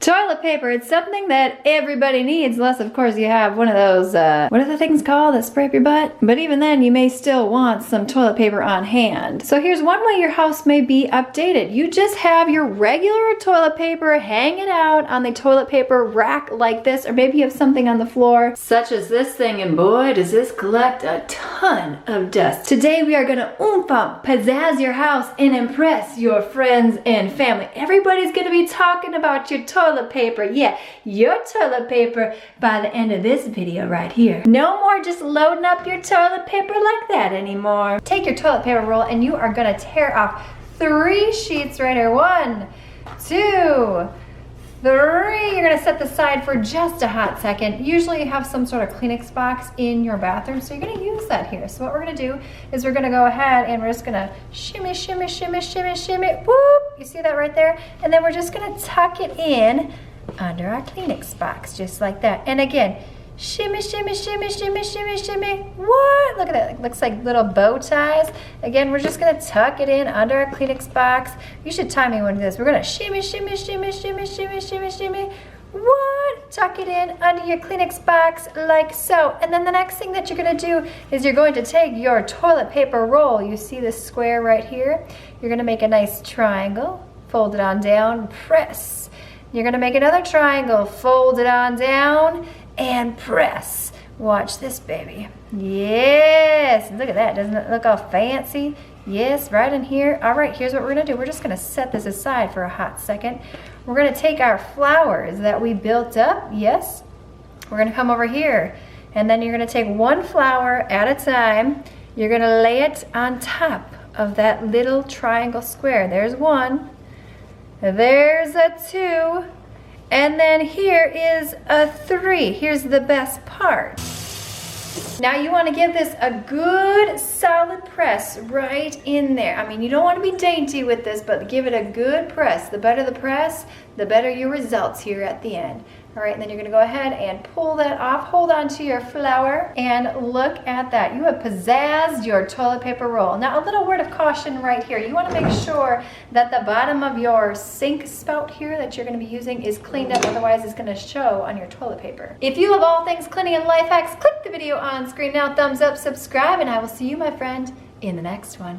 Toilet paper, it's something that everybody needs, unless of course you have one of those, what are the things called that spray up your butt? But even then, you may still want some toilet paper on hand. So here's one way your house may be updated. You just have your regular toilet paper hanging out on the toilet paper rack like this, or maybe you have something on the floor, such as this thing, and boy, does this collect a ton of dust. Today we are gonna pizzazz your house and impress your friends and family. Everybody's gonna be talking about your toilet paper. Yeah, your toilet paper by the end of this video right here. No more just loading up your toilet paper like that anymore. Take your toilet paper roll and you are gonna tear off 3 sheets right here. 1, 2, 3. You're gonna set this aside for just a hot second. Usually you have some sort of Kleenex box in your bathroom, so you're gonna use that here. So what we're gonna do is we're gonna go ahead and we're just gonna shimmy, shimmy, shimmy, shimmy, shimmy, whoop. You see that right there? And then we're just gonna tuck it in under our Kleenex box, just like that. And again, shimmy, shimmy, shimmy, shimmy, shimmy, shimmy. What? Look at that, it looks like little bow ties. Again, we're just gonna tuck it in under our Kleenex box. You should time me one of this. We're gonna shimmy, shimmy, shimmy, shimmy, shimmy, shimmy, shimmy. What? Tuck it in under your Kleenex box like so. And then the next thing that you're gonna do is you're going to take your toilet paper roll. You see this square right here? You're gonna make a nice triangle, fold it on down, press. You're gonna make another triangle, fold it on down, and press. Watch this, baby. Yes, look at that. Doesn't it look all fancy? Yes, right in here. All right, here's what we're gonna do. We're just gonna set this aside for a hot second. We're gonna take our flowers that we built up. Yes, we're gonna come over here, and then you're gonna take 1 flower at a time. You're gonna lay it on top of that little triangle square. There's 1, there's a 2, and then here is a 3. Here's the best part. Now you want to give this a good solid press right in there. I mean, you don't want to be dainty with this, but give it a good press. The better the press, the better your results here at the end. All right, and then you're gonna go ahead and pull that off. Hold on to your flower and look at that. You have pizzazzed your toilet paper roll. Now a little word of caution right here. You wanna make sure that the bottom of your sink spout here that you're gonna be using is cleaned up, otherwise it's gonna show on your toilet paper. If you love all things cleaning and life hacks, click the video on screen now, thumbs up, subscribe, and I will see you, my friend, in the next one.